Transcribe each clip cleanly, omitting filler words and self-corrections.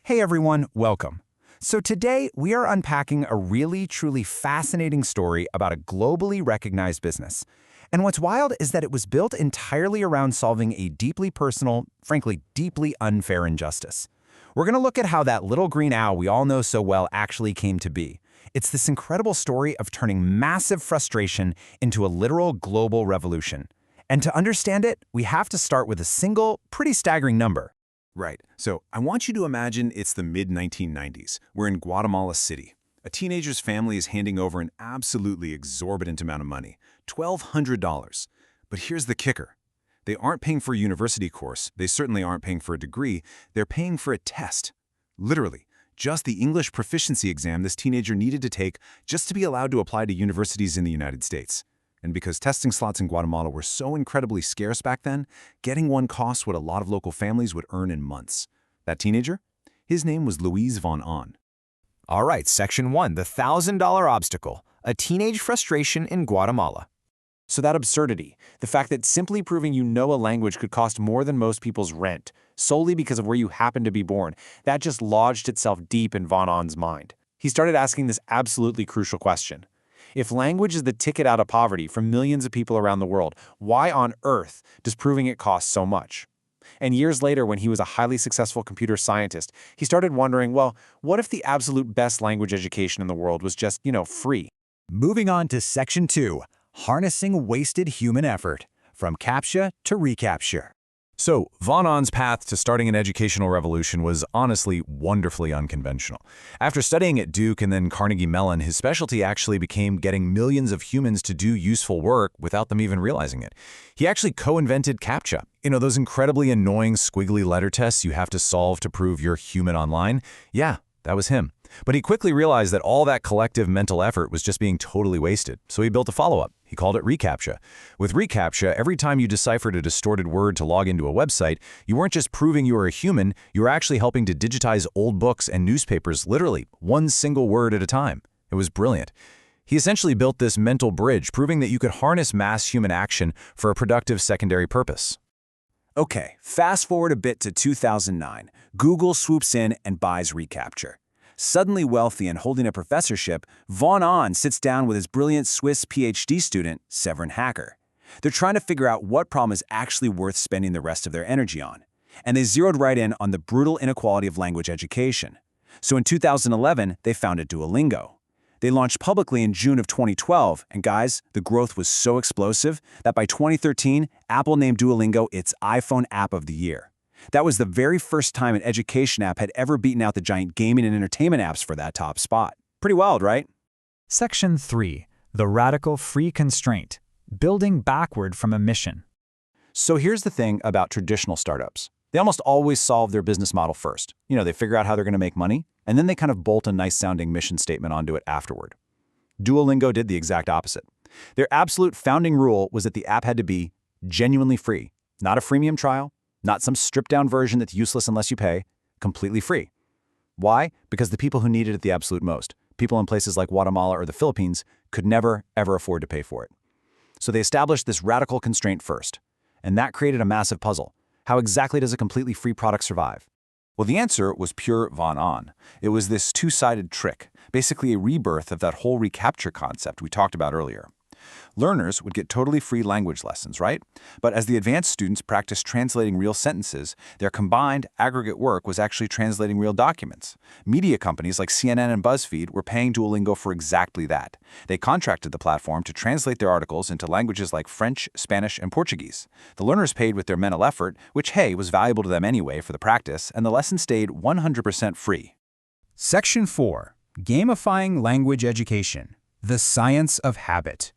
Hey everyone, welcome. So today we are unpacking a really, truly fascinating story about a globally recognized business. And what's wild is that it was built entirely around solving a deeply personal, frankly, deeply unfair injustice. We're going to look at how that little green owl we all know so well actually came to be. It's this incredible story of turning massive frustration into a literal global revolution. And to understand it, we have to start with a single, pretty staggering number. Right. So I want you to imagine it's the mid-1990s. We're in Guatemala City. A teenager's family is handing over an absolutely exorbitant amount of money, $1,200. But here's the kicker. They aren't paying for a university course. They certainly aren't paying for a degree. They're paying for a test. Literally, just the English proficiency exam this teenager needed to take just to be allowed to apply to universities in the United States. And because testing slots in Guatemala were so incredibly scarce back then, getting one cost what a lot of local families would earn in months. That teenager? His name was Luis von Ahn. All right, Section 1, the $1,000 obstacle, a teenage frustration in Guatemala. So that absurdity, the fact that simply proving you know a language could cost more than most people's rent, solely because of where you happen to be born, that just lodged itself deep in von Ahn's mind. He started asking this absolutely crucial question. If language is the ticket out of poverty for millions of people around the world, why on earth does proving it cost so much? And years later, when he was a highly successful computer scientist, he started wondering, well, what if the absolute best language education in the world was just, free? Moving on to Section 2, harnessing wasted human effort, from CAPTCHA to reCAPTCHA. So, von Ahn's path to starting an educational revolution was honestly wonderfully unconventional. After studying at Duke and then Carnegie Mellon, his specialty actually became getting millions of humans to do useful work without them even realizing it. He actually co-invented CAPTCHA. Those incredibly annoying squiggly letter tests you have to solve to prove you're human online? Yeah, that was him. But he quickly realized that all that collective mental effort was just being totally wasted, so he built a follow-up. He called it reCAPTCHA. With reCAPTCHA, every time you deciphered a distorted word to log into a website, you weren't just proving you were a human, you were actually helping to digitize old books and newspapers literally, one single word at a time. It was brilliant. He essentially built this mental bridge, proving that you could harness mass human action for a productive secondary purpose. Okay, fast forward a bit to 2009. Google swoops in and buys reCAPTCHA. Suddenly wealthy and holding a professorship, von Ahn sits down with his brilliant Swiss PhD student, Severin Hacker. They're trying to figure out what problem is actually worth spending the rest of their energy on. And they zeroed right in on the brutal inequality of language education. So in 2011, they founded Duolingo. They launched publicly in June of 2012, and guys, the growth was so explosive that by 2013, Apple named Duolingo its iPhone App of the Year. That was the very first time an education app had ever beaten out the giant gaming and entertainment apps for that top spot. Pretty wild, right? Section 3, the radical free constraint, building backward from a mission. So here's the thing about traditional startups. They almost always solve their business model first. They figure out how they're going to make money, and then they kind of bolt a nice-sounding mission statement onto it afterward. Duolingo did the exact opposite. Their absolute founding rule was that the app had to be genuinely free, not a freemium trial, not some stripped-down version that's useless unless you pay, completely free. Why? Because the people who needed it the absolute most, people in places like Guatemala or the Philippines, could never, ever afford to pay for it. So they established this radical constraint first, and that created a massive puzzle. How exactly does a completely free product survive? Well, the answer was pure von Ahn. It was this two-sided trick, basically a rebirth of that whole reCAPTCHA concept we talked about earlier. Learners would get totally free language lessons, right? But as the advanced students practiced translating real sentences, their combined aggregate work was actually translating real documents. Media companies like CNN and BuzzFeed were paying Duolingo for exactly that. They contracted the platform to translate their articles into languages like French, Spanish, and Portuguese. The learners paid with their mental effort, which, hey, was valuable to them anyway for the practice, and the lesson stayed 100% free. Section 4, gamifying language education, the science of habit.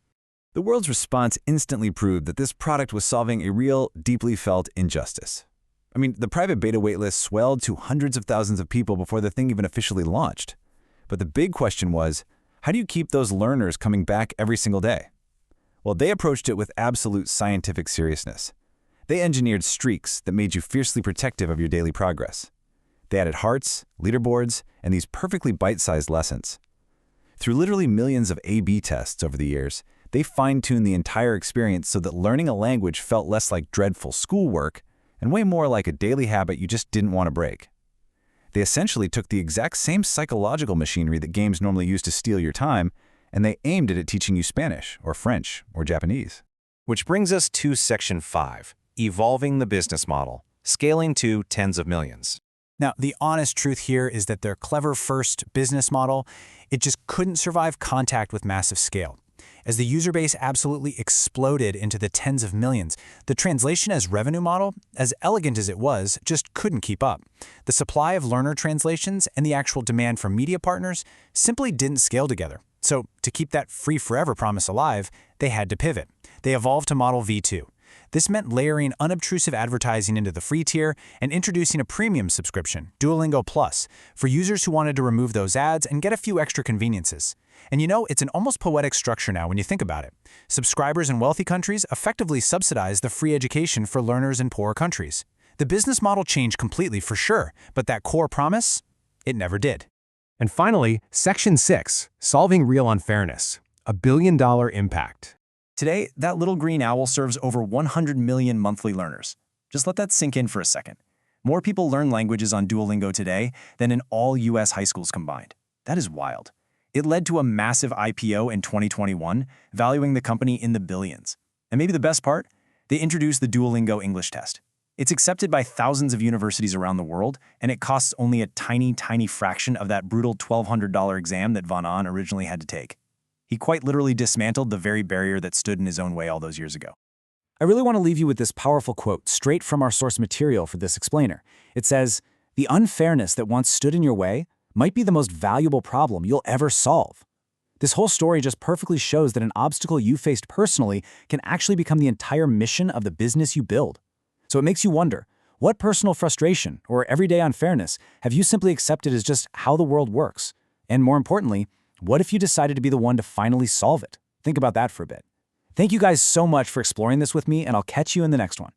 The world's response instantly proved that this product was solving a real, deeply felt injustice. The private beta waitlist swelled to hundreds of thousands of people before the thing even officially launched. But the big question was, how do you keep those learners coming back every single day? Well, they approached it with absolute scientific seriousness. They engineered streaks that made you fiercely protective of your daily progress. They added hearts, leaderboards, and these perfectly bite-sized lessons. Through literally millions of A/B tests over the years, they fine-tuned the entire experience so that learning a language felt less like dreadful schoolwork and way more like a daily habit you just didn't want to break. They essentially took the exact same psychological machinery that games normally use to steal your time, and they aimed it at teaching you Spanish, or French, or Japanese. Which brings us to Section 5, Evolving the Business Model, Scaling to Tens of Millions. Now, the honest truth here is that their clever first business model, it just couldn't survive contact with massive scale. As the user base absolutely exploded into the tens of millions, the translation as revenue model, as elegant as it was, just couldn't keep up. The supply of learner translations and the actual demand from media partners simply didn't scale together. So, to keep that free forever promise alive, they had to pivot. They evolved to Model V2. This meant layering unobtrusive advertising into the free tier and introducing a premium subscription, Duolingo Plus, for users who wanted to remove those ads and get a few extra conveniences. And you know, it's an almost poetic structure now when you think about it. Subscribers in wealthy countries effectively subsidize the free education for learners in poorer countries. The business model changed completely for sure, but that core promise, it never did. And finally, Section 6, Solving Real Unfairness, a billion-dollar impact. Today, that little green owl serves over 100 million monthly learners. Just let that sink in for a second. More people learn languages on Duolingo today than in all U.S. high schools combined. That is wild. It led to a massive IPO in 2021, valuing the company in the billions. And maybe the best part? They introduced the Duolingo English test. It's accepted by thousands of universities around the world, and it costs only a tiny, tiny fraction of that brutal $1,200 exam that Van Aan originally had to take. He quite literally dismantled the very barrier that stood in his own way all those years ago. I really want to leave you with this powerful quote straight from our source material for this explainer. It says, "The unfairness that once stood in your way might be the most valuable problem you'll ever solve." This whole story just perfectly shows that an obstacle you faced personally can actually become the entire mission of the business you build. So it makes you wonder, what personal frustration or everyday unfairness have you simply accepted as just how the world works? And more importantly, what if you decided to be the one to finally solve it? Think about that for a bit. Thank you guys so much for exploring this with me, and I'll catch you in the next one.